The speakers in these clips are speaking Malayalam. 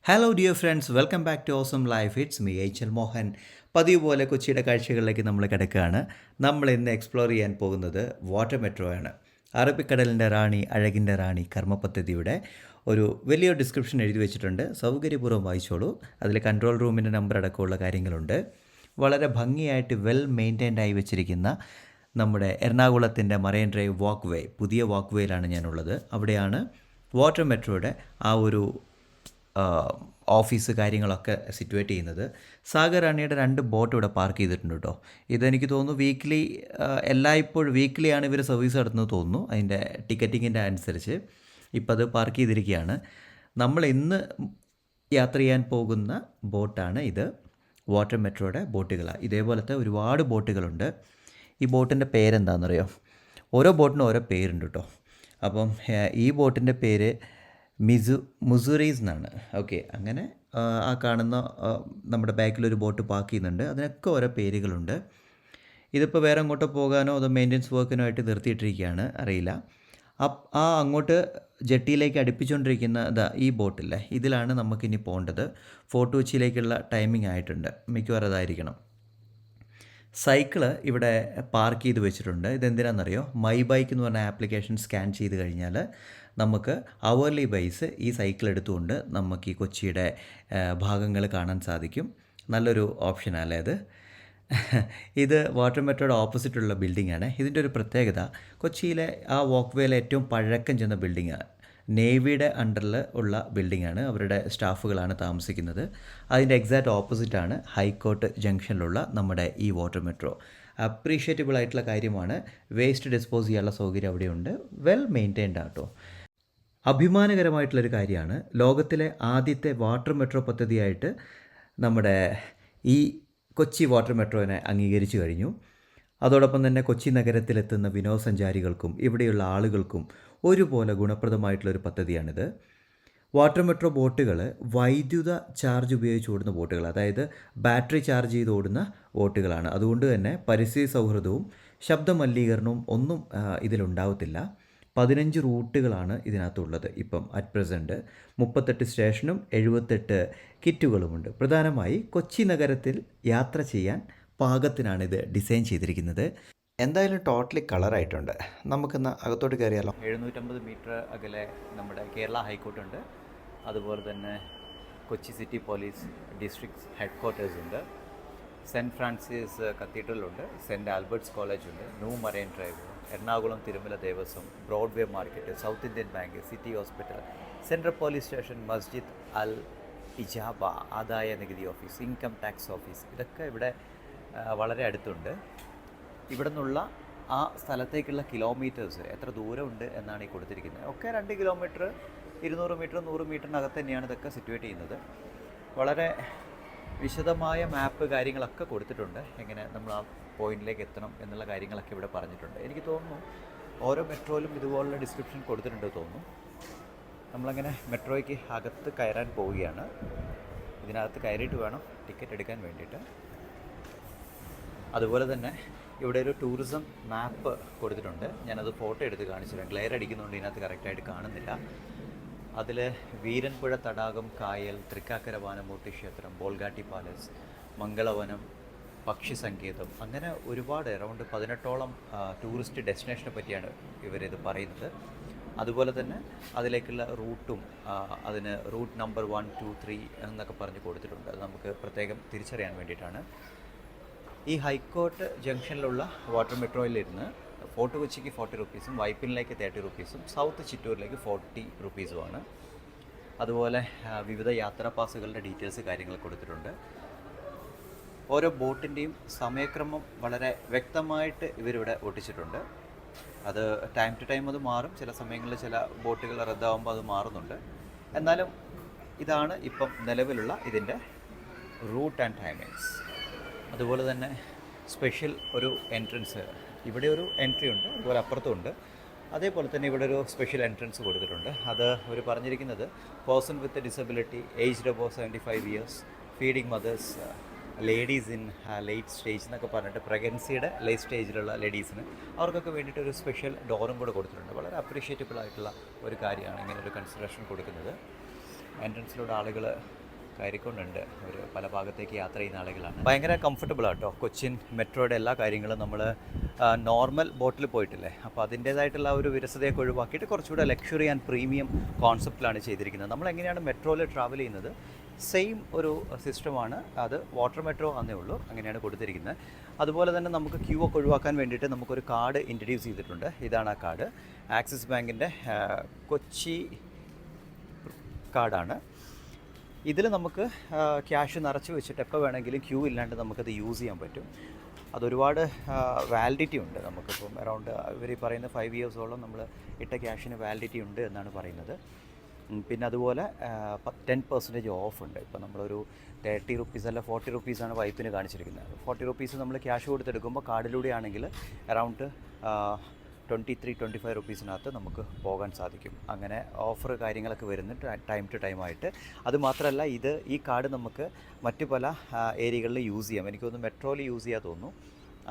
Hello dear friends, welcome back to awesome life. It's me L Mohan. പതിവ് പോലെ കൊച്ചിയുടെ കാഴ്ചകളിലേക്ക് നമ്മൾ കിടക്കുകയാണ്. നമ്മൾ ഇന്ന് എക്സ്പ്ലോർ ചെയ്യാൻ പോകുന്നത് വാട്ടർ മെട്രോ ആണ്. അറബിക്കടലിൻ്റെ റാണി, അഴകിൻ്റെ റാണി കർമ്മ പദ്ധതിയുടെ ഒരു വലിയ ഡിസ്ക്രിപ്ഷൻ എഴുതി വെച്ചിട്ടുണ്ട്. സൗകര്യപൂർവ്വം വായിച്ചോളൂ. അതിൽ കൺട്രോൾ റൂമിൻ്റെ നമ്പർ അടക്കമുള്ള കാര്യങ്ങളുണ്ട്. വളരെ ഭംഗിയായിട്ട് വെൽ മെയിൻറ്റൈൻഡ് ആയി വെച്ചിരിക്കുന്ന നമ്മുടെ എറണാകുളത്തിൻ്റെ മറൈൻ ഡ്രൈവ് വാക്ക് വേ, പുതിയ വാക്ക് വേയിലാണ് ഞാനുള്ളത്. അവിടെയാണ് വാട്ടർ മെട്രോയുടെ ആ ഒരു ഓഫീസ് കാര്യങ്ങളൊക്കെ സിറ്റുവേറ്റ് ചെയ്യുന്നത്. സാഗർ റാണിയുടെ 2 ബോട്ട് ഇവിടെ പാർക്ക് ചെയ്തിട്ടുണ്ട് കേട്ടോ. ഇതെനിക്ക് തോന്നുന്നു വീക്ക്ലി, എല്ലായ്പ്പോഴും വീക്ക്ലിയാണ് ഇവർ സർവീസ് നടത്തുന്നത് തോന്നുന്നു, അതിൻ്റെ ടിക്കറ്റിങ്ങിൻ്റെ അനുസരിച്ച്. ഇപ്പം അത് പാർക്ക് ചെയ്തിരിക്കുകയാണ്. നമ്മൾ ഇന്ന് യാത്ര ചെയ്യാൻ പോകുന്ന ബോട്ടാണ് ഇത്. വാട്ടർ മെട്രോയുടെ ബോട്ടുകളാണ്. ഇതേപോലത്തെ ഒരുപാട് ബോട്ടുകളുണ്ട്. ഈ ബോട്ടിൻ്റെ പേരെന്താണെന്നറിയോ? ഓരോ ബോട്ടിനും ഓരോ പേരുണ്ട് കേട്ടോ. അപ്പം ഈ ബോട്ടിൻ്റെ പേര് മുസുറീസ് എന്നാണ്. ഓക്കെ, അങ്ങനെ ആ കാണുന്ന നമ്മുടെ ബാക്കിലൊരു ബോട്ട് പാർക്ക് ചെയ്യുന്നുണ്ട്. അതിനൊക്കെ ഓരോ പേരുകളുണ്ട്. ഇതിപ്പോൾ വേറെ അങ്ങോട്ടോ പോകാനോ അതോ മെയിൻ്റെനൻസ് വർക്കിനോ ആയിട്ട് നിർത്തിയിട്ടിരിക്കുകയാണ്, അറിയില്ല. ആ അങ്ങോട്ട് ജെട്ടിയിലേക്ക് അടുപ്പിച്ചുകൊണ്ടിരിക്കുന്ന ഈ ബോട്ടില്ലേ, ഇതിലാണ് നമുക്കിനി പോകേണ്ടത്. ഫോർട്ട് കൊച്ചിയിലേക്കുള്ള ടൈമിംഗ് ആയിട്ടുണ്ട്. മിക്കവാറും അതായിരിക്കണം. സൈക്കിള് ഇവിടെ പാർക്ക് ചെയ്ത് വെച്ചിട്ടുണ്ട്. ഇതെന്തിനാണെന്നറിയോ? മൈ ബൈക്ക് എന്ന് പറഞ്ഞ ആപ്ലിക്കേഷൻ സ്കാൻ ചെയ്ത് കഴിഞ്ഞാൽ നമുക്ക് അവർലി ബൈസ് ഈ സൈക്കിൾ എടുത്തുകൊണ്ട് നമുക്ക് ഈ കൊച്ചിയുടെ ഭാഗങ്ങൾ കാണാൻ സാധിക്കും. നല്ലൊരു ഓപ്ഷനല്ലേ അത്? ഇത് വാട്ടർ മെട്രോയുടെ ഓപ്പോസിറ്റുള്ള ബിൽഡിങ്ങാണ്. ഇതിൻ്റെ ഒരു പ്രത്യേകത, കൊച്ചിയിലെ ആ വാക്ക് വേയിലെ ഏറ്റവും പഴക്കം ചെന്ന ബിൽഡിങ്ങാണ്. നേവിയുടെ അണ്ടറിൽ ഉള്ള ബിൽഡിങ്ങാണ്. അവരുടെ സ്റ്റാഫുകളാണ് താമസിക്കുന്നത്. അതിൻ്റെ എക്സാക്റ്റ് ഓപ്പോസിറ്റാണ് ഹൈക്കോർട്ട് ജംഗ്ഷനിലുള്ള നമ്മുടെ ഈ വാട്ടർ മെട്രോ. അപ്രീഷിയേറ്റബിൾ ആയിട്ടുള്ള കാര്യമാണ്. വേസ്റ്റ് ഡിസ്പോസ് ചെയ്യാനുള്ള സൗകര്യം അവിടെയുണ്ട്. വെൽ മെയിൻറ്റൈൻഡ് ആട്ടോ. അഭിമാനകരമായിട്ടുള്ളൊരു കാര്യമാണ്. ലോകത്തിലെ ആദ്യത്തെ വാട്ടർ മെട്രോ പദ്ധതിയായിട്ട് നമ്മുടെ ഈ കൊച്ചി വാട്ടർ മെട്രോനെ അംഗീകരിച്ചു കഴിഞ്ഞു. അതോടൊപ്പം തന്നെ കൊച്ചി നഗരത്തിലെത്തുന്ന വിനോദസഞ്ചാരികൾക്കും ഇവിടെയുള്ള ആളുകൾക്കും ഒരുപോലെ ഗുണപ്രദമായിട്ടുള്ളൊരു പദ്ധതിയാണിത്. വാട്ടർ മെട്രോ ബോട്ടുകൾ വൈദ്യുത ചാർജ് ഉപയോഗിച്ച് ഓടുന്ന ബോട്ടുകൾ, അതായത് ബാറ്ററി ചാർജ് ചെയ്ത് ഓടുന്ന ബോട്ടുകളാണ്. അതുകൊണ്ട് തന്നെ പരിസ്ഥിതി സൗഹൃദവും ശബ്ദ മലിനീകരണവും ഒന്നും ഇതിലുണ്ടാവത്തില്ല. 15 റൂട്ടുകളാണ് ഇതിനകത്തുള്ളത്. ഇപ്പം അറ്റ് പ്രസൻറ്റ് 38 സ്റ്റേഷനും 78 കിറ്റുകളുമുണ്ട്. പ്രധാനമായി കൊച്ചി നഗരത്തിൽ യാത്ര ചെയ്യാൻ പാകത്തിനാണ് ഇത് ഡിസൈൻ ചെയ്തിരിക്കുന്നത്. എന്തായാലും ടോട്ടലി കളറായിട്ടുണ്ട്. നമുക്കിന്ന് അകത്തോട്ട് കയറിയാലോ? 750 മീറ്റർ അകലെ നമ്മുടെ കേരള ഹൈക്കോർട്ടുണ്ട്. അതുപോലെ തന്നെ Kochi city police district headquarters ഉണ്ട്. സെൻറ്റ് ഫ്രാൻസിസ് കത്തീഡ്രലുണ്ട്. സെൻറ്റ് ആൽബർട്ട്സ് കോളേജുണ്ട്. New Marine Drive, Ernakulam Tirumala Devaswom, Broadway Market, South Indian Bank, City Hospital, Central Police Station, Masjid Al Ijaba, ആദായ നികുതി ഓഫീസ്, ഇൻകം ടാക്സ് ഓഫീസ്, ഇതൊക്കെ ഇവിടെ വളരെ അടുത്തുണ്ട്. ഇവിടെ നിന്നുള്ള ആ സ്ഥലത്തേക്കുള്ള കിലോമീറ്റേഴ്സ് എത്ര ദൂരമുണ്ട് എന്നാണ് ഈ കൊടുത്തിരിക്കുന്നത്. ഒക്കെ 2 കിലോമീറ്റർ, 200 മീറ്റർ, 100 മീറ്ററിനകത്ത് തന്നെയാണ് ഇതൊക്കെ സിറ്റുവേറ്റ് ചെയ്യുന്നത്. വളരെ വിശദമായ മാപ്പ് കാര്യങ്ങളൊക്കെ കൊടുത്തിട്ടുണ്ട്. എങ്ങനെ നമ്മൾ ആ പോയിന്റിലേക്ക് എത്തണം എന്നുള്ള കാര്യങ്ങളൊക്കെ ഇവിടെ പറഞ്ഞിട്ടുണ്ട്. എനിക്ക് തോന്നുന്നു ഓരോ മെട്രോയിലും ഇതുപോലുള്ള ഡിസ്ക്രിപ്ഷൻ കൊടുത്തിട്ടുണ്ട് തോന്നുന്നു. നമ്മളങ്ങനെ മെട്രോയ്ക്ക് അകത്ത് കയറാൻ പോവുകയാണ്. ഇതിനകത്ത് കയറിയിട്ട് വേണം ടിക്കറ്റ് എടുക്കാൻ വേണ്ടിയിട്ട്. അതുപോലെ തന്നെ ഇവിടെ ഒരു ടൂറിസം മാപ്പ് കൊടുത്തിട്ടുണ്ട്. ഞാനത് ഫോട്ടോ എടുത്ത് കാണിച്ചില്ല. ഗ്ലെയർ അടിക്കുന്നതുകൊണ്ട് ഇതിനകത്ത് കറക്റ്റായിട്ട് കാണുന്നില്ല. അതിൽ വീരൻപുഴ തടാകം, കായൽ, തൃക്കാക്കര വാനമൂർത്തി ക്ഷേത്രം, ബോൾഗാട്ടി പാലസ്, മംഗളവനം, പക്ഷി സങ്കേതം, അങ്ങനെ ഒരുപാട് അറൗണ്ട് 18ഓളം ടൂറിസ്റ്റ് ഡെസ്റ്റിനേഷനെ പറ്റിയാണ് ഇവരിത് പറയുന്നത്. അതുപോലെ തന്നെ അതിലേക്കുള്ള റൂട്ടും അതിന് റൂട്ട് നമ്പർ 1, 2, 3 എന്നൊക്കെ പറഞ്ഞ് കൊടുത്തിട്ടുണ്ട്. അത് നമുക്ക് പ്രത്യേകം തിരിച്ചറിയാൻ വേണ്ടിയിട്ടാണ്. ഈ ഹൈക്കോർട്ട് ജംഗ്ഷനിലുള്ള വാട്ടർ മെട്രോയിലിരുന്ന് ഫോർട്ട് കൊച്ചിക്ക് 40 റുപ്പീസും വൈപ്പിനിലേക്ക് 30 റുപ്പീസും സൗത്ത് ചിറ്റൂരിലേക്ക് 40 റുപ്പീസുമാണ്. അതുപോലെ വിവിധ യാത്രാ പാസുകളുടെ ഡീറ്റെയിൽസ് കാര്യങ്ങൾ കൊടുത്തിട്ടുണ്ട്. ഓരോ ബോട്ടിൻ്റെയും സമയക്രമം വളരെ വ്യക്തമായിട്ട് ഇവരിവിടെ ഒട്ടിച്ചിട്ടുണ്ട്. അത് ടൈം ടു ടൈം അത് മാറും. ചില സമയങ്ങളിൽ ചില ബോട്ടുകൾ റദ്ദാവുമ്പോൾ അത് മാറുന്നുണ്ട്. എന്നാലും ഇതാണ് ഇപ്പം നിലവിലുള്ള ഇതിൻ്റെ റൂട്ട് ആൻഡ് ടൈമിങ്സ്. അതുപോലെ തന്നെ സ്പെഷ്യൽ ഒരു എൻട്രൻസ്, ഇവിടെ ഒരു എൻട്രി ഉണ്ട്, അതുപോലെ അപ്പുറത്തും ഉണ്ട്. അതേപോലെ തന്നെ ഇവിടെ ഒരു സ്പെഷ്യൽ എൻട്രൻസ് കൊടുത്തിട്ടുണ്ട്. അത് അവർ പറഞ്ഞിരിക്കുന്നത് person with disability, aged above 75 years, feeding mothers, ladies in late stage എന്നൊക്കെ പറഞ്ഞിട്ട് പ്രഗ്നൻസിയുടെ ലേറ്റ് സ്റ്റേജിലുള്ള ലേഡീസിന് അവർക്കൊക്കെ വേണ്ടിയിട്ട് ഒരു സ്പെഷ്യൽ ഡോറും കൂടെ കൊടുത്തിട്ടുണ്ട്. വളരെ അപ്രീഷിയേറ്റബിൾ ആയിട്ടുള്ള ഒരു കാര്യമാണ് ഇങ്ങനെ ഒരു കൺസിഡറേഷൻ കൊടുക്കുന്നത്. എൻട്രൻസിലൂടെ ആളുകൾ കയറിക്കൊണ്ടുണ്ട്. ഒരു പല ഭാഗത്തേക്ക് യാത്ര ചെയ്യുന്ന ആളുകളാണ്. ഭയങ്കര കംഫർട്ടബിളാണ് കേട്ടോ. കൊച്ചിൻ മെട്രോയുടെ എല്ലാ കാര്യങ്ങളും നമ്മൾ നോർമൽ ബോട്ടിൽ പോയിട്ടില്ലേ, അപ്പോൾ അതിൻ്റേതായിട്ടുള്ള ഒരു വിരസതയൊക്കെ ഒഴിവാക്കിയിട്ട് കുറച്ചുകൂടെ ലക്ഷറി ആൻഡ് പ്രീമിയം കോൺസെപ്റ്റിലാണ് ചെയ്തിരിക്കുന്നത്. നമ്മൾ എങ്ങനെയാണ് മെട്രോയിൽ ട്രാവൽ ചെയ്യുന്നത് സെയിം ഒരു സിസ്റ്റമാണ്. അത് വാട്ടർ മെട്രോ എന്നേ ഉള്ളൂ, അങ്ങനെയാണ് കൊടുത്തിരിക്കുന്നത്. അതുപോലെ തന്നെ നമുക്ക് ക്യൂ ഒക്കെ ഒഴിവാക്കാൻ വേണ്ടിയിട്ട് നമുക്കൊരു കാർഡ് ഇൻട്രൊഡ്യൂസ് ചെയ്തിട്ടുണ്ട്. ഇതാണ് ആ കാർഡ്, ആക്സിസ് ബാങ്കിൻ്റെ കൊച്ചി കാർഡാണ്. ഇതിൽ നമുക്ക് ക്യാഷ് നിറച്ച് വെച്ചിട്ട് എപ്പോൾ വേണമെങ്കിലും ക്യൂ ഇല്ലാണ്ട് നമുക്കത് യൂസ് ചെയ്യാൻ പറ്റും. അതൊരുപാട് വാലിഡിറ്റി ഉണ്ട്. നമുക്കിപ്പം അറൗണ്ട് ഇവർ പറയുന്ന 5 ഇയേഴ്സോളം നമ്മൾ ഇട്ട ക്യാഷിന് വാലിഡിറ്റി ഉണ്ട് എന്നാണ് പറയുന്നത്. പിന്നെ അതുപോലെ 10% ഓഫ് ഉണ്ട്. ഇപ്പോൾ നമ്മളൊരു 30 റുപ്പീസ് അല്ല 40 റുപ്പീസാണ് വൈപ്പിന് കാണിച്ചിരിക്കുന്നത്. 40 റുപ്പീസ് നമ്മൾ ക്യാഷ് കൊടുത്തെടുക്കുമ്പോൾ കാർഡിലൂടെ ആണെങ്കിൽ അറൗണ്ട് 23-25 റുപ്പീസിനകത്ത് നമുക്ക് പോകാൻ സാധിക്കും. അങ്ങനെ ഓഫർ കാര്യങ്ങളൊക്കെ വരുന്നുണ്ട് ടൈം ടു ടൈം ആയിട്ട്. അതുമാത്രമല്ല ഈ കാർഡ് നമുക്ക് മറ്റു പല ഏരിയകളിൽ യൂസ് ചെയ്യാം. എനിക്ക് തോന്നുന്നു മെട്രോയിൽ യൂസ് ചെയ്യാൻ തോന്നുന്നു.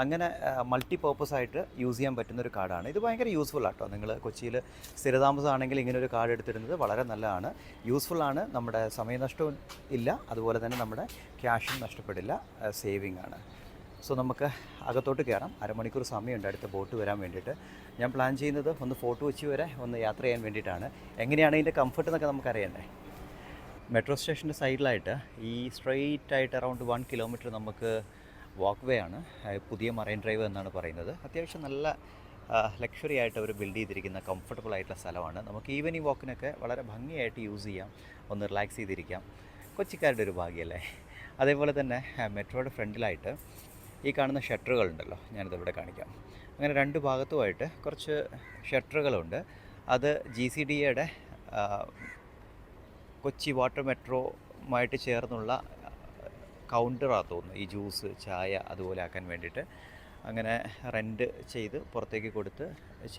അങ്ങനെ മൾട്ടി പർപ്പസ് ആയിട്ട് യൂസ് ചെയ്യാൻ പറ്റുന്നൊരു കാർഡാണ്. ഇത് ഭയങ്കര യൂസ്ഫുൾ ആട്ടോ. നിങ്ങൾ കൊച്ചിയിൽ സ്ഥിരതാമസമാണെങ്കിൽ ഇങ്ങനെ ഒരു കാർഡ് എടുത്തിടുന്നത് വളരെ നല്ലതാണ്, യൂസ്ഫുള്ളാണ്. നമ്മുടെ സമയനഷ്ടവും ഇല്ല, അതുപോലെ തന്നെ നമ്മുടെ ക്യാഷും നഷ്ടപ്പെടില്ല, സേവിങ് ആണ്. സോ നമുക്ക് അകത്തോട്ട് കയറാം. അരമണിക്കൂർ സമയമുണ്ട് അടുത്ത ബോട്ട് വരാൻ വേണ്ടിയിട്ട്. ഞാൻ പ്ലാൻ ചെയ്യുന്നത് ഒന്ന് ഫോർട്ട് കൊച്ചി വരെ ഒന്ന് യാത്ര ചെയ്യാൻ വേണ്ടിയിട്ടാണ്. എങ്ങനെയാണ് ഇതിൻ്റെ കംഫർട്ട് എന്നൊക്കെ നമുക്കറിയണ്ടേ. മെട്രോ സ്റ്റേഷൻ്റെ സൈഡിലായിട്ട് ഈ സ്ട്രെയിറ്റ് ആയിട്ട് അറൗണ്ട് 1 കിലോമീറ്റർ നമുക്ക് വാക്ക് വേ ആണ്. പുതിയ മറൈൻ ഡ്രൈവ് എന്നാണ് പറയുന്നത്. അത്യാവശ്യം നല്ല ലക്ഷറി ആയിട്ട് അവർ ബിൽഡ് ചെയ്തിരിക്കുന്ന കംഫർട്ടബിൾ ആയിട്ടുള്ള സ്ഥലമാണ്. നമുക്ക് ഈവനിങ് വാക്കിനൊക്കെ വളരെ ഭംഗിയായിട്ട് യൂസ് ചെയ്യാം, ഒന്ന് റിലാക്സ് ചെയ്തിരിക്കാം. കൊച്ചിക്കാരുടെ ഒരു ഭാഗ്യമല്ലേ. അതേപോലെ തന്നെ മെട്രോയുടെ ഫ്രണ്ടിലായിട്ട് ഈ കാണുന്ന ഷട്ടറുകളുണ്ടല്ലോ, ഞാനിത് ഇവിടെ കാണിക്കാം. അങ്ങനെ 2 ഭാഗത്തുമായിട്ട് കുറച്ച് ഷട്ടറുകളുണ്ട്. അത് GCDAയുടെ കൊച്ചി വാട്ടർ മെട്രോയുമായിട്ട് ചേർന്നുള്ള കൗണ്ടറാണ് തോന്നുന്നു. ഈ ജ്യൂസ്, ചായ അതുപോലെ ആക്കാൻ വേണ്ടിയിട്ട് അങ്ങനെ റെൻറ്റ് ചെയ്ത് പുറത്തേക്ക് കൊടുത്ത്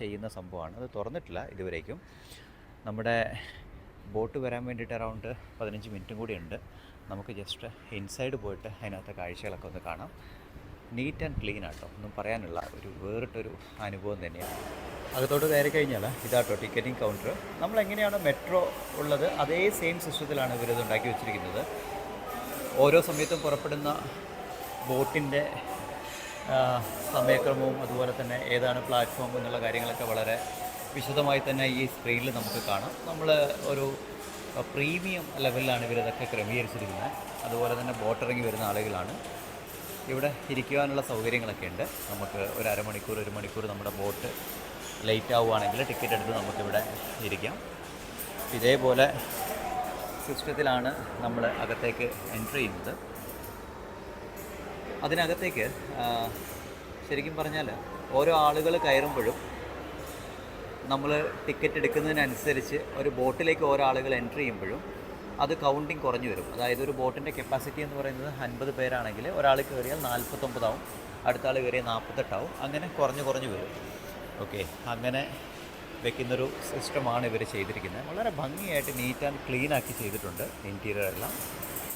ചെയ്യുന്ന സംഭവമാണ്. അത് തുറന്നിട്ടില്ല ഇതുവരേക്കും. നമ്മുടെ ബോട്ട് വരാൻ വേണ്ടിയിട്ട് അറൗണ്ട് 15 മിനിറ്റും കൂടി ഉണ്ട്. നമുക്ക് ജസ്റ്റ് ഇൻസൈഡ് പോയിട്ട് അതിനകത്തെ കാഴ്ചകളൊക്കെ ഒന്ന് കാണാം. നീറ്റ് ആൻഡ് ക്ലീൻ ആട്ടോ, ഒന്നും പറയാനുള്ള ഒരു വേറിട്ടൊരു അനുഭവം തന്നെയാണ്. അകത്തോട്ട് കയറി കഴിഞ്ഞാൽ ഇതാട്ടോ ടിക്കറ്റിംഗ് കൗണ്ടർ. നമ്മളെങ്ങനെയാണ് മെട്രോ ഉള്ളത് അതേ സെയിം സിസ്റ്റത്തിലാണ് ഇവരിത് ഉണ്ടാക്കി വെച്ചിരിക്കുന്നത്. ഓരോ സമയത്തും പുറപ്പെടുന്ന ബോട്ടിൻ്റെ സമയക്രമവും അതുപോലെ തന്നെ ഏതാണ് പ്ലാറ്റ്ഫോം എന്നുള്ള കാര്യങ്ങളൊക്കെ വളരെ വിശദമായി തന്നെ ഈ സ്ക്രീനിൽ നമുക്ക് കാണാം. നമ്മൾ ഒരു പ്രീമിയം ലെവലിലാണ് ഇവരിതൊക്കെ ക്രമീകരിച്ചിരിക്കുന്നത്. അതുപോലെ തന്നെ ബോട്ടിറങ്ങി വരുന്ന ആളുകളാണ്. ഇവിടെ ഇരിക്കുവാനുള്ള സൗകര്യങ്ങളൊക്കെ ഉണ്ട്. നമുക്ക് ഒരു അരമണിക്കൂർ 1 മണിക്കൂർ നമ്മുടെ ബോട്ട് ലേറ്റ് ആവുകയാണെങ്കിൽ ടിക്കറ്റ് എടുത്ത് നമുക്കിവിടെ ഇരിക്കാം. ഇതേപോലെ സിസ്റ്റത്തിലാണ് നമ്മൾ അകത്തേക്ക് എൻട്രി ചെയ്യുന്നത്. അതിനകത്തേക്ക് ശരിക്കും പറഞ്ഞാൽ ഓരോ ആളുകൾ കയറുമ്പോഴും നമ്മൾ ടിക്കറ്റ് എടുക്കുന്നതിനനുസരിച്ച് ഒരു ബോട്ടിലേക്ക് ഓരോ ആളുകൾ എൻട്രി ചെയ്യുമ്പോഴും അത് കൗണ്ടിങ് കുറഞ്ഞു വരും. അതായത് ഒരു ബോട്ടിൻ്റെ കപ്പാസിറ്റി എന്ന് പറയുന്നത് 50 പേരാണെങ്കിൽ ഒരാൾ കയറിയാൽ 49 ആവും, അടുത്ത ആൾ കയറിയാൽ 48 ആവും. അങ്ങനെ കുറഞ്ഞു വരും. ഓക്കെ, അങ്ങനെ വെക്കുന്നൊരു സിസ്റ്റമാണ് ഇവർ ചെയ്തിരിക്കുന്നത്. വളരെ ഭംഗിയായിട്ട് നീറ്റ് ആൻഡ് ക്ലീൻ ആക്കി ചെയ്തിട്ടുണ്ട് ഇൻറ്റീരിയർ എല്ലാം.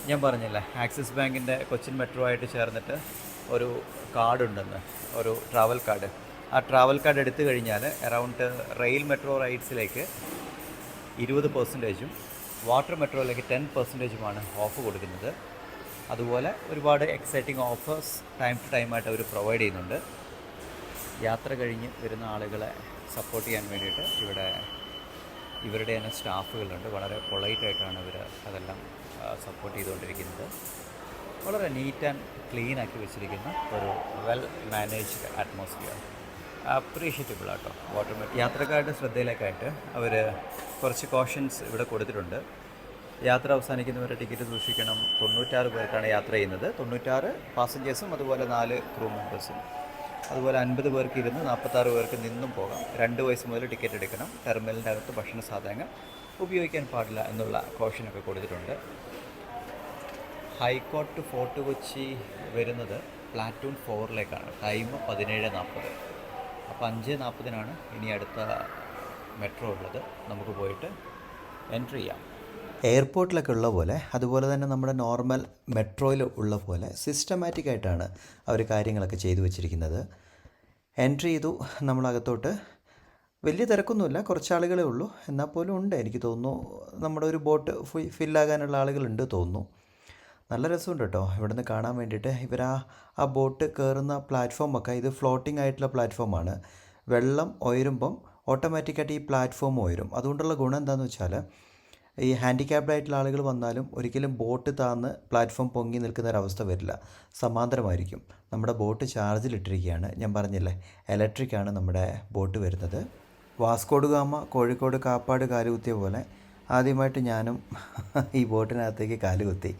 ഞാൻ പറഞ്ഞില്ലേ, ആക്സിസ് ബാങ്കിൻ്റെ കൊച്ചിൻ മെട്രോ ആയിട്ട് ചേർന്നിട്ട് ഒരു കാർഡുണ്ടെന്ന്, ഒരു ട്രാവൽ കാർഡ്. ആ ട്രാവൽ കാർഡ് എടുത്തു കഴിഞ്ഞാൽ അറൗണ്ട് റെയിൽ മെട്രോ റൈഡ്സിലേക്ക് 20%, വാട്ടർ മെട്രോയിലേക്ക് 10%മാണ് ഓഫ് കൊടുക്കുന്നത്. അതുപോലെ ഒരുപാട് എക്സൈറ്റിംഗ് ഓഫേഴ്സ് ടൈം ടു ടൈമായിട്ട് അവർ പ്രൊവൈഡ് ചെയ്യുന്നുണ്ട്. യാത്ര കഴിഞ്ഞ് വരുന്ന ആളുകളെ സപ്പോർട്ട് ചെയ്യാൻ വേണ്ടിയിട്ട് ഇവരുടെ തന്നെ സ്റ്റാഫുകളുണ്ട്. വളരെ പൊളൈറ്റായിട്ടാണ് ഇവർ അതെല്ലാം സപ്പോർട്ട് ചെയ്തുകൊണ്ടിരിക്കുന്നത്. വളരെ നീറ്റ് ആൻഡ് ക്ലീൻ ആക്കി വെച്ചിരിക്കുന്ന ഒരു വെൽ മാനേജ്ഡ് അറ്റ്മോസ്ഫിയർ. അപ്രീഷിയറ്റബിൾ ആട്ടോ വാട്ടർ മെട്രോ. യാത്രക്കാരുടെ ശ്രദ്ധയിലേക്കായിട്ട് അവർ കുറച്ച് കോഷൻസ് ഇവിടെ കൊടുത്തിട്ടുണ്ട്. യാത്ര അവസാനിക്കുന്നവരെ ടിക്കറ്റ് സൂക്ഷിക്കണം. 96 പേർക്കാണ് യാത്ര ചെയ്യുന്നത്. 96 പാസഞ്ചേഴ്സും അതുപോലെ 4 ക്രൂ മെമ്പേഴ്സും. അതുപോലെ 50 പേർക്ക് ഇരുന്ന് 46 പേർക്ക് നിന്നും പോകാം. 2 വയസ്സ് മുതൽ ടിക്കറ്റ് എടുക്കണം. ടെർമിനലിൻ്റെ അകത്ത് ഭക്ഷണ സാധനങ്ങൾ ഉപയോഗിക്കാൻ പാടില്ല എന്നുള്ള കോഷനൊക്കെ കൊടുത്തിട്ടുണ്ട്. ഹൈക്കോർട്ട് ടു ഫോർട്ട് കൊച്ചി വരുന്നത് പ്ലാറ്റൂൺ 4ലേക്കാണ്. ടൈം 17:40. അപ്പോൾ 5:40 ഇനി അടുത്ത മെട്രോ ഉള്ളത്. നമുക്ക് പോയിട്ട് എൻട്രി ചെയ്യാം. എയർപോർട്ടിലൊക്കെ ഉള്ള പോലെ, അതുപോലെ തന്നെ നമ്മുടെ നോർമൽ മെട്രോയിൽ ഉള്ള പോലെ സിസ്റ്റമാറ്റിക് ആയിട്ടാണ് അവർ കാര്യങ്ങളൊക്കെ ചെയ്തു വെച്ചിരിക്കുന്നത്. എൻട്രി ചെയ്തു നമ്മളകത്തോട്ട്. വലിയ തിരക്കൊന്നുമില്ല, കുറച്ച് ആളുകളേ ഉള്ളൂ. എന്നാൽ പോലും ഉണ്ട്, എനിക്ക് തോന്നുന്നു നമ്മുടെ ഒരു ബോട്ട് ഫില്ലാകാനുള്ള ആളുകളുണ്ട് തോന്നുന്നു. നല്ല രസമുണ്ട് കേട്ടോ ഇവിടുന്ന് കാണാൻ വേണ്ടിയിട്ട്. ആ ബോട്ട് കയറുന്ന പ്ലാറ്റ്ഫോമൊക്കെ ഇത് ഫ്ലോട്ടിംഗ് ആയിട്ടുള്ള പ്ലാറ്റ്ഫോമാണ്. വെള്ളം ഉയരുമ്പം ഓട്ടോമാറ്റിക്കായിട്ട് ഈ പ്ലാറ്റ്ഫോം ഉയരും. അതുകൊണ്ടുള്ള ഗുണം എന്താണെന്ന് വെച്ചാൽ ഈ ഹാൻഡിക്യാപ്ഡ് ആയിട്ടുള്ള ആളുകൾ വന്നാലും ഒരിക്കലും ബോട്ട് താന്ന് പ്ലാറ്റ്ഫോം പൊങ്ങി നിൽക്കുന്ന ഒരവസ്ഥ വരില്ല, സമാന്തരമായിരിക്കും. നമ്മുടെ ബോട്ട് ചാർജിലിട്ടിരിക്കുകയാണ്. ഞാൻ പറഞ്ഞില്ലേ, ഇലക്ട്രിക്കാണ് നമ്മുടെ ബോട്ട് വരുന്നത്. വാസ്കോഡ് ഗാമ കോഴിക്കോട് കാപ്പാട് കാലുകുത്തിയ പോലെ ആദ്യമായിട്ട് ഞാനും ഈ ബോട്ടിനകത്തേക്ക് കാലുകുത്തി.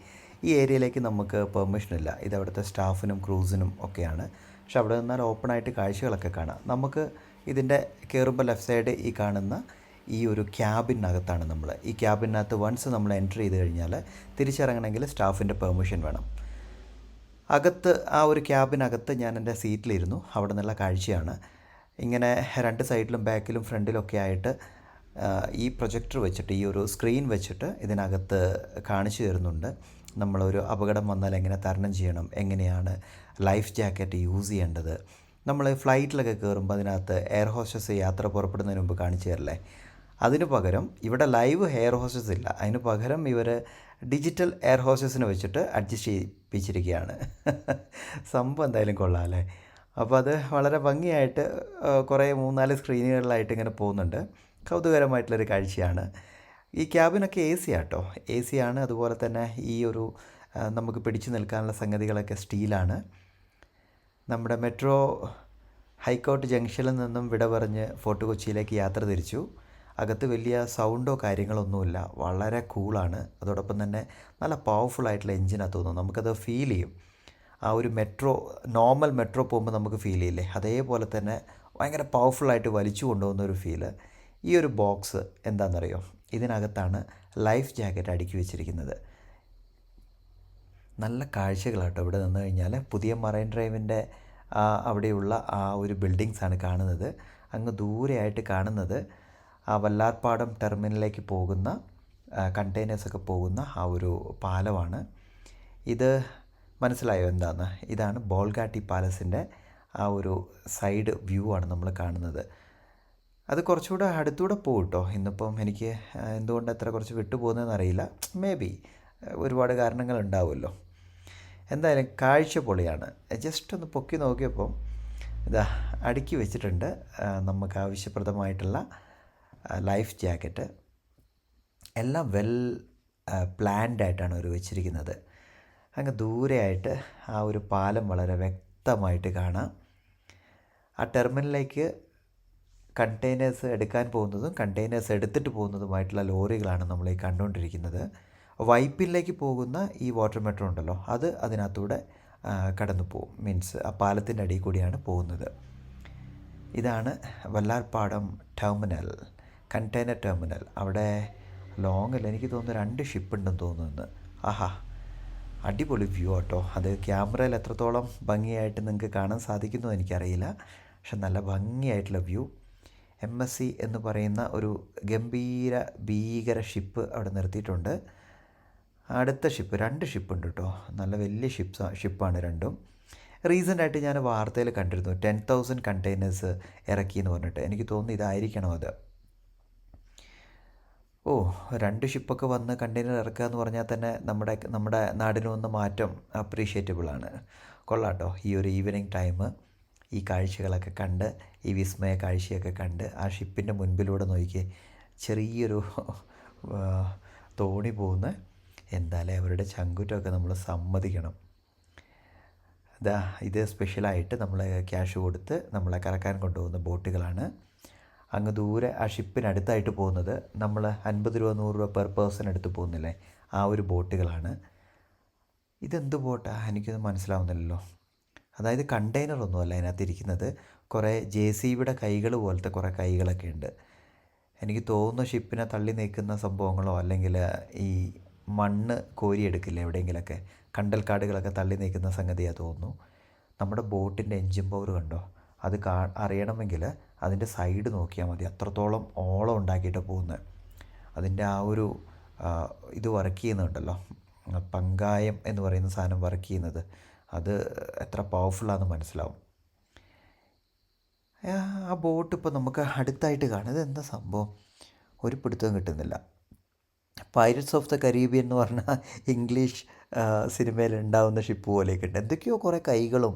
ഈ ഏരിയയിലേക്ക് നമുക്ക് പെർമിഷനില്ല, ഇതവിടുത്തെ സ്റ്റാഫിനും ക്രൂസിനും ഒക്കെയാണ്. പക്ഷെ അവിടെ നിന്നാൽ ഓപ്പണായിട്ട് കാഴ്ചകളൊക്കെ കാണാം. നമുക്ക് ഇതിൻ്റെ കയറുമ്പോൾ ലെഫ്റ്റ് സൈഡ് ഈ കാണുന്ന ഈ ഒരു ക്യാബിനകത്താണ് നമ്മൾ. ഈ ക്യാബിനകത്ത് വൺസ് നമ്മൾ എൻ്റർ ചെയ്ത് കഴിഞ്ഞാൽ തിരിച്ചിറങ്ങണമെങ്കിൽ സ്റ്റാഫിൻ്റെ പെർമിഷൻ വേണം. അകത്ത് ആ ഒരു ക്യാബിനകത്ത് ഞാൻ എൻ്റെ സീറ്റിലിരുന്നു. അവിടെ നിന്നുള്ള കാഴ്ചയാണ്. ഇങ്ങനെ രണ്ട് സൈഡിലും ബാക്കിലും ഫ്രണ്ടിലൊക്കെ ആയിട്ട് ഈ പ്രൊജക്ടർ വെച്ചിട്ട്, ഈ ഒരു സ്ക്രീൻ വെച്ചിട്ട് ഇതിനകത്ത് കാണിച്ചു തരുന്നുണ്ട്. നമ്മളൊരു അപകടം വന്നാൽ എങ്ങനെ തരണം ചെയ്യണം, എങ്ങനെയാണ് ലൈഫ് ജാക്കറ്റ് യൂസ് ചെയ്യേണ്ടത്. നമ്മൾ ഫ്ലൈറ്റിലൊക്കെ കയറുമ്പോൾ അതിനകത്ത് എയർ ഹോസ്റ്റസ് യാത്ര പുറപ്പെടുന്നതിന് മുമ്പ് കാണിച്ചു തരില്ലേ, അതിന് പകരം ഇവിടെ ലൈവ് എയർ ഹോസ്റ്റസ് ഇല്ല. അതിന് പകരം ഇവർ ഡിജിറ്റൽ എയർ ഹോസ്റ്റസിനെ വെച്ചിട്ട് അഡ്ജസ്റ്റ് ചെയ്യിപ്പിച്ചിരിക്കുകയാണ്. സംഭവം എന്തായാലും കൊള്ളാം അല്ലേ. അപ്പോൾ അത് വളരെ ഭംഗിയായിട്ട് കുറേ 3-4 സ്ക്രീനുകളിലായിട്ട് ഇങ്ങനെ പോകുന്നുണ്ട്. കൗതുകരമായിട്ടുള്ളൊരു കാഴ്ചയാണ്. ഈ ക്യാബിനൊക്കെ എ സി ആട്ടോ, എ സി ആണ്. അതുപോലെ തന്നെ ഈ ഒരു നമുക്ക് പിടിച്ചു നിൽക്കാനുള്ള സംഗതികളൊക്കെ സ്റ്റീലാണ്. നമ്മുടെ മെട്രോ ഹൈക്കോർട്ട് ജംഗ്ഷനിൽ നിന്നും വിട പറഞ്ഞ് ഫോർട്ട് കൊച്ചിയിലേക്ക് യാത്ര തിരിച്ചു. അകത്ത് വലിയ സൗണ്ടോ കാര്യങ്ങളൊന്നുമില്ല, വളരെ കൂളാണ്. അതോടൊപ്പം തന്നെ നല്ല പവർഫുൾ ആയിട്ടുള്ള എൻജിനാണ് തോന്നുന്നു. നമുക്കത് ഫീൽ ചെയ്യും. ആ ഒരു നോർമൽ മെട്രോ പോകുമ്പോൾ നമുക്ക് ഫീൽ ചെയ്യില്ലേ, അതേപോലെ തന്നെ ഭയങ്കര പവർഫുള്ളായിട്ട് വലിച്ചു കൊണ്ടുപോകുന്ന ഒരു ഫീല്. ഈ ഒരു ബോക്സ് എന്താണെന്നറിയോ, ഇതിനകത്താണ് ലൈഫ് ജാക്കറ്റ് അടുക്കി വെച്ചിരിക്കുന്നത്. നല്ല കാഴ്ചകളാട്ടോ ഇവിടെ നിന്ന് കഴിഞ്ഞാൽ. പുതിയ മറൈൻ ഡ്രൈവിൻ്റെ അവിടെയുള്ള ആ ഒരു ബിൽഡിങ്സാണ് കാണുന്നത്. അങ്ങ് ദൂരെയായിട്ട് കാണുന്നത് ആ വല്ലാർപാടം ടെർമിനലിലേക്ക് പോകുന്ന കണ്ടെയ്നേഴ്സൊക്കെ പോകുന്ന ആ ഒരു പാലമാണ്. ഇത് മനസ്സിലായോ എന്താണെന്ന്? ഇതാണ് ബോൾഗാട്ടി പാലസിൻ്റെ ആ ഒരു സൈഡ് വ്യൂ ആണ് നമ്മൾ കാണുന്നത്. അത് കുറച്ചുകൂടെ അടുത്തൂടെ പോകും കേട്ടോ. ഇന്നിപ്പം എനിക്ക് എന്തുകൊണ്ട് അത്ര കുറച്ച് വിട്ടു പോകുന്നതെന്ന് അറിയില്ല. മേ ബി ഒരുപാട് കാരണങ്ങളുണ്ടാവുമല്ലോ. എന്തായാലും കാഴ്ച പൊളിയാണ്. ജസ്റ്റ് ഒന്ന് പൊക്കി നോക്കിയപ്പം ഇതാ അടുക്കി വെച്ചിട്ടുണ്ട് നമുക്ക് ആവശ്യപ്രദമായിട്ടുള്ള ലൈഫ് ജാക്കറ്റ്. എല്ലാം വെൽ പ്ലാൻഡ് ആയിട്ടാണ് അവർ വെച്ചിരിക്കുന്നത്. അങ്ങ് ദൂരെയായിട്ട് ആ ഒരു പാലം വളരെ വ്യക്തമായിട്ട് കാണാം. ആ ടെർമിനലിലേക്ക് കണ്ടെയ്നേഴ്സ് എടുക്കാൻ പോകുന്നതും കണ്ടെയ്നേഴ്സ് എടുത്തിട്ട് പോകുന്നതുമായിട്ടുള്ള ലോറികളാണ് നമ്മൾ ഈ കണ്ടുകൊണ്ടിരിക്കുന്നത്. വൈപ്പിനിലേക്ക് പോകുന്ന ഈ വാട്ടർ മെട്രോ ഉണ്ടല്ലോ, അത് അതിനകത്തൂടെ കടന്നു പോകും. മീൻസ് ആ പാലത്തിൻ്റെ അടിയിൽ കൂടിയാണ് പോകുന്നത്. ഇതാണ് വല്ലാർപാടം ടെർമിനൽ, കണ്ടെയ്നർ ടെർമിനൽ. അവിടെ ലോങ്ങിൽ എനിക്ക് തോന്നുന്നു 2 ഷിപ്പ് ഉണ്ടെന്ന് തോന്നുന്നു. ആഹാ, അടിപൊളി വ്യൂ ആട്ടോ. അത് ക്യാമറയിൽ എത്രത്തോളം ഭംഗിയായിട്ട് നിങ്ങൾക്ക് കാണാൻ സാധിക്കുമോ എനിക്കറിയില്ല, പക്ഷെ നല്ല ഭംഗിയായിട്ടുള്ള വ്യൂ. MSC എന്ന് പറയുന്ന ഒരു ഗംഭീര ഭീകര ഷിപ്പ് അവിടെ നിർത്തിയിട്ടുണ്ട്. അടുത്ത ഷിപ്പ് 2 ഷിപ്പുണ്ട് കേട്ടോ, നല്ല വലിയ ഷിപ്പാണ് രണ്ടും. റീസെൻ്റായിട്ട് ഞാൻ വാർത്തയിൽ കണ്ടിരുന്നു 10,000 കണ്ടെയ്നേഴ്സ് ഇറക്കി എന്ന് പറഞ്ഞിട്ട്. എനിക്ക് തോന്നുന്നു ഇതായിരിക്കണം അത്. 2 ഷിപ്പൊക്കെ വന്ന് കണ്ടെയ്നർ ഇറക്കുക എന്ന് പറഞ്ഞാൽ തന്നെ നമ്മുടെ നാടിന് വന്ന മാറ്റം അപ്രീഷിയേറ്റബിളാണ്. കൊള്ളാട്ടോ. ഈ ഒരു ഈവനിങ് ടൈം ഈ കാഴ്ചകളൊക്കെ കണ്ട്, ഈ വിസ്മയ കാഴ്ചയൊക്കെ കണ്ട് ആ ഷിപ്പിൻ്റെ മുൻപിലൂടെ നോക്കി ചെറിയൊരു തോണി പോകുന്ന, എന്തായാലും അവരുടെ ചങ്കുറ്റമൊക്കെ നമ്മൾ സമ്മതിക്കണം. ഇത് സ്പെഷ്യലായിട്ട് നമ്മൾ ക്യാഷ് കൊടുത്ത് നമ്മളെ കറക്കാൻ കൊണ്ടുപോകുന്ന ബോട്ടുകളാണ്. അങ്ങ് ദൂരെ ആ ഷിപ്പിനടുത്തായിട്ട് പോകുന്നത് നമ്മൾ 50 രൂപ 100 രൂപ പെർ പേഴ്സൺ എടുത്ത് പോകുന്നില്ലേ, ആ ഒരു ബോട്ടുകളാണ്. ഇതെന്ത് ബോട്ടാണ് എനിക്കൊന്നും മനസ്സിലാവുന്നില്ലല്ലോ. അതായത് കണ്ടെയ്നറൊന്നുമല്ല അതിനകത്ത് ഇരിക്കുന്നത്, കുറേ JCBയുടെ കൈകൾ പോലത്തെ കുറേ കൈകളൊക്കെ ഉണ്ട്. എനിക്ക് തോന്നുന്നു ഷിപ്പിനെ തള്ളി നീക്കുന്ന സംഭവങ്ങളോ അല്ലെങ്കിൽ ഈ മണ്ണ് കോരിയെടുക്കില്ല എവിടെയെങ്കിലൊക്കെ, കണ്ടൽക്കാടുകളൊക്കെ തള്ളി നീക്കുന്ന സംഗതിയാണ് തോന്നുന്നു. നമ്മുടെ ബോട്ടിൻ്റെ എൻജിൻ പവർ കണ്ടോ, അത് അറിയണമെങ്കിൽ അതിൻ്റെ സൈഡ് നോക്കിയാൽ മതി. അത്രത്തോളം ഓളം ഉണ്ടാക്കിയിട്ടാണ് പോകുന്നത്. അതിൻ്റെ ആ ഒരു ഇത് വർക്ക് ചെയ്യുന്നുണ്ടല്ലോ, പങ്കായം എന്ന് പറയുന്ന സാധനം വർക്ക് ചെയ്യുന്നത്, അത് എത്ര പവർഫുള്ളാണെന്ന് മനസ്സിലാവും. ആ ബോട്ട് ഇപ്പോൾ നമുക്ക് അടുത്തായിട്ട് കാണും. ഇതെന്താ സംഭവം? ഒരു പിടുത്തവും കിട്ടുന്നില്ല. പൈരറ്റ്സ് ഓഫ് ദ കരീബിയൻ എന്ന് പറഞ്ഞാൽ ഇംഗ്ലീഷ് സിനിമയിൽ ഉണ്ടാവുന്ന ഷിപ്പ് പോലെയൊക്കെ ഉണ്ട്. എന്തൊക്കെയോ കുറേ കൈകളും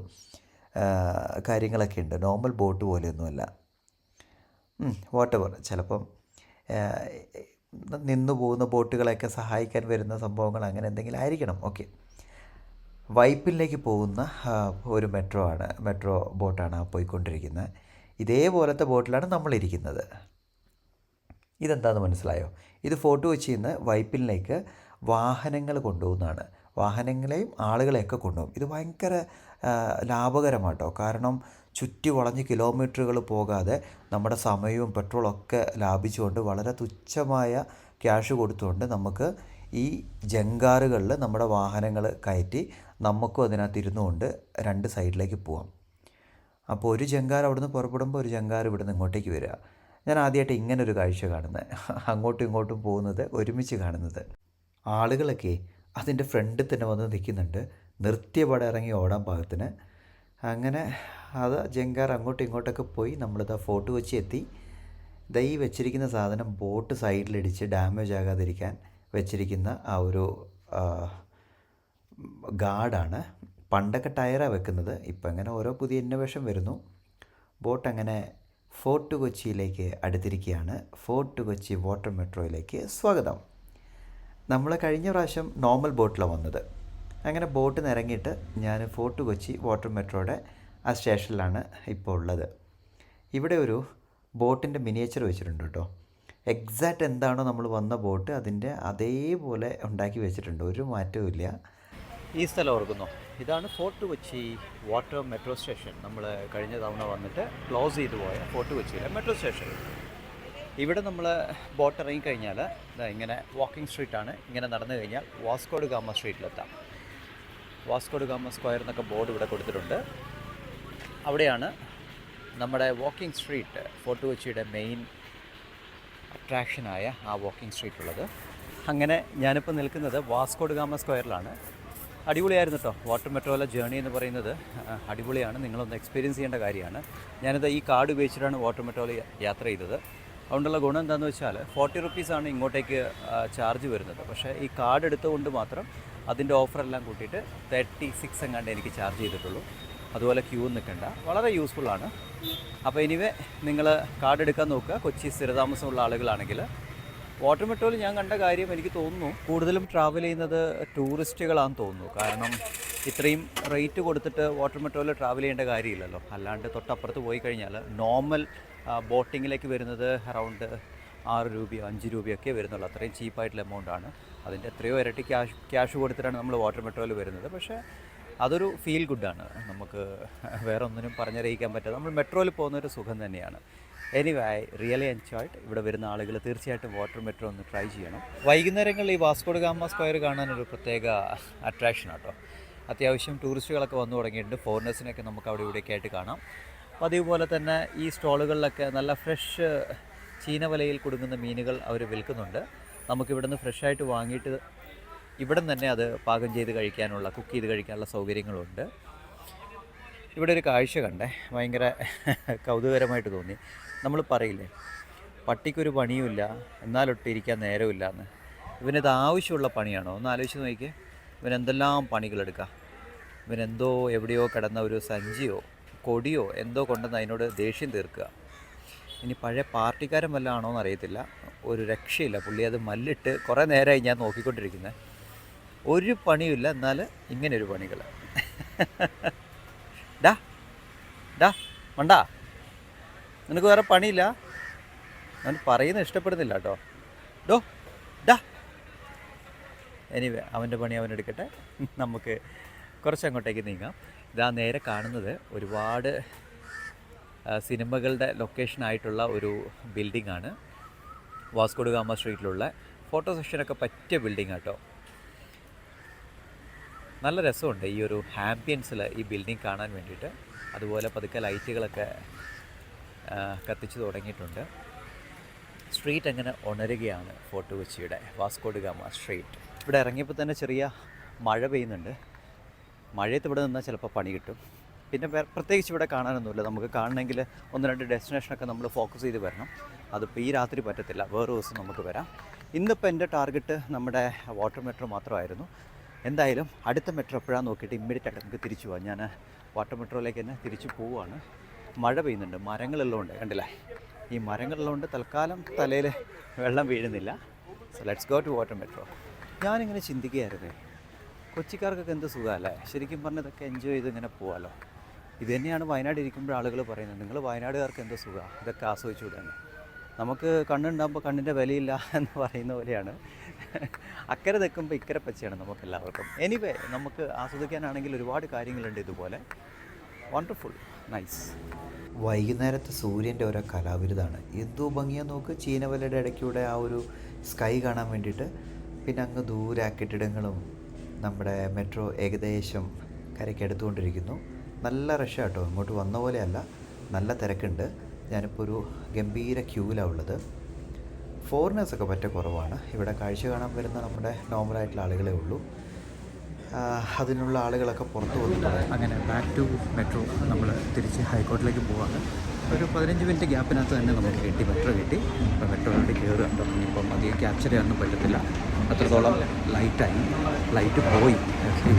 കാര്യങ്ങളൊക്കെ ഉണ്ട്. Normal boat പോലെയൊന്നുമല്ല. വാട്ടെവർ, ചിലപ്പം നിന്നു പോകുന്ന ബോട്ടുകളെയൊക്കെ സഹായിക്കാൻ വരുന്ന സംഭവങ്ങൾ അങ്ങനെ എന്തെങ്കിലും ആയിരിക്കണം. ഓക്കെ, വൈപ്പിനിലേക്ക് പോകുന്ന ഒരു മെട്രോ ബോട്ടാണ് പോയിക്കൊണ്ടിരിക്കുന്നത്. ഇതേപോലത്തെ ബോട്ടിലാണ് നമ്മളിരിക്കുന്നത്. ഇതെന്താണെന്ന് മനസ്സിലായോ? ഇത് ഫോർട്ട് കൊച്ചിയിൽ നിന്ന് വൈപ്പിനിലേക്ക് വാഹനങ്ങൾ കൊണ്ടുപോകുന്നതാണ്. വാഹനങ്ങളെയും ആളുകളെയൊക്കെ കൊണ്ടുപോകും. ഇത് ഭയങ്കര ലാഭകരമാട്ടോ. കാരണം ചുറ്റി വളഞ്ഞ് കിലോമീറ്ററുകൾ പോകാതെ നമ്മുടെ സമയവും പെട്രോളൊക്കെ ലാഭിച്ചുകൊണ്ട് വളരെ തുച്ഛമായ ക്യാഷ് കൊടുത്തുകൊണ്ട് നമുക്ക് ഈ ജങ്കാറുകളിൽ നമ്മുടെ വാഹനങ്ങൾ കയറ്റി നമുക്കും അതിനകത്ത് ഇരുന്നുകൊണ്ട് 2 സൈഡിലേക്ക് പോവാം. അപ്പോൾ ഒരു ജങ്കാർ അവിടുന്ന് പുറപ്പെടുമ്പോൾ ഒരു ജങ്കാർ ഇവിടുന്ന് ഇങ്ങോട്ടേക്ക് വരിക. ഞാൻ ആദ്യമായിട്ട് ഇങ്ങനൊരു കാഴ്ച കാണുന്നത്. അങ്ങോട്ടും ഇങ്ങോട്ടും പോകുന്നത് ഒരുമിച്ച് കാണുന്നത്. ആളുകളൊക്കെ അതിൻ്റെ ഫ്രണ്ടിൽ തന്നെ വന്ന് നിൽക്കുന്നുണ്ട്, നിർത്തിയപാടെ ഇറങ്ങി ഓടാൻ പാകത്തിന്. അങ്ങനെ അത് ജങ്കാർ അങ്ങോട്ടും ഇങ്ങോട്ടൊക്കെ പോയി നമ്മളിതാ ഫോർട്ട് കൊച്ചി എത്തി. ഈ വെച്ചിരിക്കുന്ന സാധനം ബോട്ട് സൈഡിലിടിച്ച് ഡാമേജ് ആകാതിരിക്കാൻ വെച്ചിരിക്കുന്ന ആ ഒരു ഗാർഡാണ്. പണ്ടൊക്കെ ടയറാണ് വെക്കുന്നത്, ഇപ്പം അങ്ങനെ ഓരോ പുതിയ ഇന്നോവേഷൻ വരുന്നു. ബോട്ട് അങ്ങനെ ഫോർട്ട് കൊച്ചിയിലേക്ക് അടുത്തിരിക്കുകയാണ്. ഫോർട്ട് കൊച്ചി വാട്ടർ മെട്രോയിലേക്ക് സ്വാഗതം. നമ്മൾ കഴിഞ്ഞ പ്രാവശ്യം നോർമൽ ബോട്ടിലാണ് വന്നത്. അങ്ങനെ ബോട്ടിൽ നിന്ന് ഇറങ്ങിയിട്ട് ഞാൻ ഫോർട്ട് കൊച്ചി വാട്ടർ മെട്രോയുടെ ആ സ്റ്റേഷനിലാണ് ഇപ്പോൾ ഉള്ളത്. ഇവിടെ ഒരു ബോട്ടിൻ്റെ മിനിയേച്ചർ വെച്ചിട്ടുണ്ട് കേട്ടോ. എക്സാക്റ്റ് എന്താണോ നമ്മൾ വന്ന ബോട്ട് അതിൻ്റെ അതേപോലെ ഉണ്ടാക്കി വെച്ചിട്ടുണ്ട്, ഒരു മാറ്റവും ഇല്ല. ഈ സ്ഥലം ഓർക്കുന്നു, ഇതാണ് fort Kochi water metro station. നമ്മൾ കഴിഞ്ഞ തവണ വന്നിട്ട് ക്ലോസ് ചെയ്തു പോയ ഫോർട്ട് കൊച്ചിയിലെ മെട്രോ സ്റ്റേഷൻ. ഇവിടെ നമ്മൾ ബോട്ട് ഇറങ്ങിക്കഴിഞ്ഞാൽ ഇങ്ങനെ വാക്കിംഗ് സ്ട്രീറ്റാണ്. ഇങ്ങനെ നടന്നു കഴിഞ്ഞാൽ വാസ്കോ ഡ ഗാമ സ്ട്രീറ്റിലെത്താം. വാസ്കോ ഡ ഗാമ സ്ക്വയർ എന്നൊക്കെ ബോർഡ് ഇവിടെ കൊടുത്തിട്ടുണ്ട്. അവിടെയാണ് നമ്മുടെ വാക്കിംഗ് സ്ട്രീറ്റ്, ഫോർട്ട് കൊച്ചിയുടെ മെയിൻ അട്രാക്ഷനായ ആ വാക്കിംഗ് സ്ട്രീറ്റ് ഉള്ളത്. അങ്ങനെ ഞാനിപ്പോൾ നിൽക്കുന്നത് വാസ്കോ ഡ ഗാമ സ്ക്വയറിലാണ്. അടിപൊളിയായിരുന്നു കേട്ടോ. വാട്ടർ മെട്രോയിലെ ജേർണി എന്ന് പറയുന്നത് അടിപൊളിയാണ്. നിങ്ങളൊന്ന് എക്സ്പീരിയൻസ് ചെയ്യേണ്ട കാര്യമാണ്. ഞാനിത് ഈ കാർഡ് ഉപയോഗിച്ചിട്ടാണ് വാട്ടർ മെട്രോയിൽ യാത്ര ചെയ്തത്. അതുകൊണ്ടുള്ള ഗുണം എന്താണെന്ന് വെച്ചാൽ 40 റുപ്പീസാണ് ഇങ്ങോട്ടേക്ക് ചാർജ് വരുന്നത്. പക്ഷേ ഈ കാർഡ് എടുത്തുകൊണ്ട് മാത്രം അതിൻ്റെ ഓഫറെല്ലാം കൂട്ടിയിട്ട് 36 എങ്ങാണ്ട് എനിക്ക് ചാർജ് ചെയ്തിട്ടുള്ളൂ. അതുപോലെ ക്യൂ നിൽക്കണ്ട, വളരെ യൂസ്ഫുള്ളാണ്. അപ്പോൾ എനിവേ നിങ്ങൾ കാർഡ് എടുക്കാൻ നോക്കുക. കൊച്ചി സ്ഥിരതാമസമുള്ള ആളുകളാണെങ്കിൽ വാട്ടർ മെട്രോയിൽ ഞാൻ കണ്ട കാര്യം, എനിക്ക് തോന്നുന്നു കൂടുതലും ട്രാവൽ ചെയ്യുന്നത് ടൂറിസ്റ്റുകളാണെന്ന് തോന്നുന്നു. കാരണം ഇത്രയും റേറ്റ് കൊടുത്തിട്ട് വാട്ടർ മെട്രോയിൽ ട്രാവൽ ചെയ്യേണ്ട കാര്യമില്ലല്ലോ. അല്ലാണ്ട് തൊട്ടപ്പുറത്ത് പോയി കഴിഞ്ഞാൽ നോർമൽ ബോട്ടിങ്ങിലേക്ക് വരുന്നത് അറൗണ്ട് 6 രൂപയോ 5 രൂപയൊക്കെ വരുന്നുള്ളൂ. അത്രയും ചീപ്പായിട്ടുള്ള എമൗണ്ടാണ്. അതിൻ്റെ എത്രയോ ഇരട്ടി ക്യാഷ് കൊടുത്തിട്ടാണ് നമ്മൾ വാട്ടർ മെട്രോയിൽ വരുന്നത്. പക്ഷേ അതൊരു ഫീൽ ഗുഡാണ്. നമുക്ക് വേറെ ഒന്നിനും പറഞ്ഞറിയിക്കാൻ പറ്റാതെ നമ്മൾ മെട്രോയിൽ പോകുന്നൊരു സുഖം തന്നെയാണ്. Anyway I really enjoyed. ഇവിടെ വരുന്ന ആളുകൾ തീർച്ചയായിട്ടും വാട്ടർ മെട്രോ ഒന്ന് ട്രൈ ചെയ്യണം. വൈകുന്നേരങ്ങളിൽ ഈ വാസ്കോ ഡ ഗാമ സ്ക്വയർ കാണാനൊരു പ്രത്യേക അട്രാക്ഷനാണ് കേട്ടോ. അത്യാവശ്യം ടൂറിസ്റ്റുകളൊക്കെ വന്നു തുടങ്ങിയിട്ടുണ്ട്. ഫോറിനേഴ്സിനൊക്കെ നമുക്ക് അവിടെ ഇവിടെയൊക്കെ ആയിട്ട് കാണാം. അതേപോലെ തന്നെ ഈ സ്റ്റോളുകളിലൊക്കെ നല്ല ഫ്രഷ് ചീനവലയിൽ കുടുങ്ങുന്ന മീനുകൾ അവർ വിൽക്കുന്നുണ്ട്. നമുക്കിവിടുന്ന് ഫ്രഷായിട്ട് വാങ്ങിയിട്ട് ഇവിടെ തന്നെ അത് പാകം ചെയ്ത് കഴിക്കാനുള്ള, കുക്ക് ചെയ്ത് കഴിക്കാനുള്ള സൗകര്യങ്ങളുണ്ട്. ഇവിടെ ഒരു കാഴ്ച കണ്ടേ, ഭയങ്കര കൗതുകരമായിട്ട് തോന്നി. നമ്മൾ പറയില്ലേ, പട്ടിക്കൊരു പണിയുമില്ല എന്നാലൊട്ടിരിക്കാൻ നേരമില്ല എന്ന്. ഇവനിത് ആവശ്യമുള്ള പണിയാണോ? ഒന്ന് ആലോചിച്ച് നോക്കിയേ. ഇവനെന്തെല്ലാം പണികളെടുക്കാം. ഇവനെന്തോ എവിടെയോ കിടന്ന ഒരു സഞ്ചിയോ കൊടിയോ എന്തോ കൊണ്ടുവന്ന് അതിനോട് ദേഷ്യം തീർക്കുക. ഇനി പഴയ പാർട്ടിക്കാരൻ വല്ല ആണോ എന്നറിയത്തില്ല. ഒരു രക്ഷയില്ല. പുള്ളി അത് മല്ലിട്ട് കുറേ നേരമായി ഞാൻ നോക്കിക്കൊണ്ടിരിക്കുന്നത്. ഒരു പണിയുമില്ല, എന്നാൽ ഇങ്ങനെയൊരു പണികൾ. ഡാ ഡാ മണ്ടാ, നിനക്ക് വേറെ പണിയില്ല? ഞാൻ പറയുന്നത് ഇഷ്ടപ്പെടുന്നില്ല കേട്ടോ. ഡോ ഡാ. എനിവേ അവൻ്റെ പണി അവനെടുക്കട്ടെ. നമുക്ക് കുറച്ചങ്ങോട്ടേക്ക് നീങ്ങാം. ഇതാ നേരെ കാണുന്നത് ഒരുപാട് സിനിമകളുടെ ലൊക്കേഷനായിട്ടുള്ള ഒരു ബിൽഡിംഗ് ആണ്. വാസ്കോ ഡ ഗാമ സ്ട്രീറ്റിലുള്ള ഫോട്ടോ സെഷനൊക്കെ പറ്റിയ ബിൽഡിംഗ് കേട്ടോ. നല്ല രസമുണ്ട് ഈ ഒരു ആംബിയൻസിൽ ഈ ബിൽഡിംഗ് കാണാൻ വേണ്ടിയിട്ട്. അതുപോലെ പതുക്കെ ലൈറ്റുകളൊക്കെ കത്തിച്ച് തുടങ്ങിയിട്ടുണ്ട്. സ്ട്രീറ്റ് അങ്ങനെ ഉണരുകയാണ് ഫോർട്ട് കൊച്ചിയുടെ വാസ്കോ ഡ ഗാമ സ്ട്രീറ്റ്. ഇവിടെ ഇറങ്ങിയപ്പോൾ തന്നെ ചെറിയ മഴ പെയ്യുന്നുണ്ട്. മഴയത്ത് ഇവിടെ നിന്നാൽ ചിലപ്പോൾ പണി കിട്ടും. പിന്നെ പ്രത്യേകിച്ച് ഇവിടെ കാണാനൊന്നുമില്ല. നമുക്ക് കാണണമെങ്കിൽ 1-2 ഡെസ്റ്റിനേഷനൊക്കെ നമ്മൾ ഫോക്കസ് ചെയ്ത് വരണം. അതിപ്പോൾ ഈ രാത്രി പറ്റത്തില്ല, വേറെ ദിവസം നമുക്ക് വരാം. ഇന്നിപ്പോൾ എൻ്റെ ടാർഗറ്റ് നമ്മുടെ വാട്ടർ മെട്രോ മാത്രമായിരുന്നു. എന്തായാലും അടുത്ത മെട്രോ എപ്പോഴാണെന്ന് നോക്കിയിട്ട് ഇമ്മീഡിയറ്റ് ആയിട്ട് നമുക്ക് തിരിച്ചു പോകാം. ഞാൻ വാട്ടർ മെട്രോയിലേക്ക് തന്നെ തിരിച്ചു പോവുകയാണ്. മഴ പെയ്യുന്നുണ്ട്, മരങ്ങളെല്ലാം ഉണ്ട്, കണ്ടില്ലേ? ഈ മരങ്ങളെല്ലാം ഉണ്ട്, തൽക്കാലം തലയിൽ വെള്ളം വീഴുന്നില്ല. So let's go to water metro. ഞാനിങ്ങനെ ചിന്തിക്കുകയായിരുന്നേ, കൊച്ചിക്കാർക്കൊക്കെ എന്ത് സുഖമല്ലേ, ശരിക്കും പറഞ്ഞതൊക്കെ എൻജോയ് ചെയ്ത് ഇങ്ങനെ പോകാമല്ലോ. ഇത് തന്നെയാണ് വയനാട് ഇരിക്കുമ്പോൾ ആളുകൾ പറയുന്നത്, നിങ്ങൾ വയനാടുകാർക്ക് എന്ത് സുഖമാണ്, ഇതൊക്കെ ആസ്വദിച്ചുകൂടാണ്. നമുക്ക് കണ്ണുണ്ടാകുമ്പോൾ കണ്ണിൻ്റെ വിലയില്ല എന്ന് പറയുന്ന പോലെയാണ്. അക്കരെ നിൽക്കുമ്പോൾ ഇക്കരെ പച്ചയാണ് നമുക്കെല്ലാവർക്കും. എനിവേ, നമുക്ക് ആസ്വദിക്കാനാണെങ്കിൽ ഒരുപാട് കാര്യങ്ങളുണ്ട് ഇതുപോലെ. Wonderful, nice. വൈകുന്നേരത്തെ സൂര്യൻ്റെ ഓരോ കലാവിരുതാണ്. എന്തോ ഭംഗിയാ നോക്ക്, ചീനവലയുടെ ഇടയ്ക്കൂടെ ആ ഒരു സ്കൈ കാണാൻ വേണ്ടിയിട്ട്. പിന്നെ അങ്ങ് ദൂരെ ആ കെട്ടിടങ്ങളും നമ്മുടെ മെട്രോ ഏകദേശം കരയ്ക്ക് എടുത്തുകൊണ്ടിരിക്കുന്നു. നല്ല റഷ് കേട്ടോ, ഇങ്ങോട്ട് വന്ന പോലെയല്ല, നല്ല തിരക്കുണ്ട്. ഞാനിപ്പോൾ ഒരു ഗംഭീര ക്യൂവിലാണ് ഉള്ളത്. ഫോറിനേഴ്സൊക്കെ പറ്റ കുറവാണ്. ഇവിടെ കാഴ്ച കാണാൻ വരുന്ന നമ്മുടെ നോർമലായിട്ടുള്ള ആളുകളേ ഉള്ളൂ. അതിനുള്ള ആളുകളൊക്കെ പുറത്ത് വന്നിട്ടുണ്ട്. അങ്ങനെ ബാക്ക് ടു മെട്രോ നമ്മൾ തിരിച്ച് ഹൈക്കോർട്ടിലേക്ക് പോവാണ്. ഒരു 15 മിനിറ്റ് ഗ്യാപ്പിനകത്ത് തന്നെ നമുക്ക് കിട്ടി, മെട്രോ കിട്ടി. ഇപ്പോൾ മെട്രോയിലോട്ട് കയറുകയുണ്ട്. ഇപ്പം അധികം ക്യാപ്ചർ ചെയ്യാനൊന്നും പറ്റത്തില്ല, അത്രത്തോളം ലൈറ്റ് പോയി,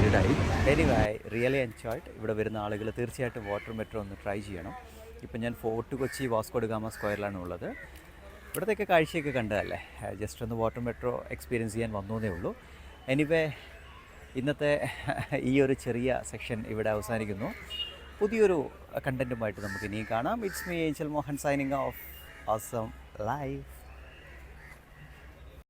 ഇരുടായി. Anyway, really enjoyed. ഇവിടെ വരുന്ന ആളുകൾ തീർച്ചയായിട്ടും വാട്ടർ മെട്രോ ഒന്ന് ട്രൈ ചെയ്യണം. ഇപ്പം ഞാൻ Fort Kochi Vasco da Gama സ്ക്വയറിലാണ് ഉള്ളത്. ഇവിടത്തെയൊക്കെ കാഴ്ചയൊക്കെ കണ്ടതല്ലേ, ജസ്റ്റ് ഒന്ന് വാട്ടർ മെട്രോ എക്സ്പീരിയൻസ് ചെയ്യാൻ വന്നേ ഉള്ളൂ. എനിവേ, ഇന്നത്തെ ഈ ഒരു ചെറിയ സെക്ഷൻ ഇവിടെ അവസാനിക്കുന്നു. പുതിയൊരു കണ്ടൻറ്റുമായിട്ട് നമുക്ക് ഇനിയും കാണാം. It's me Angel Mohan signing off. Awesome life.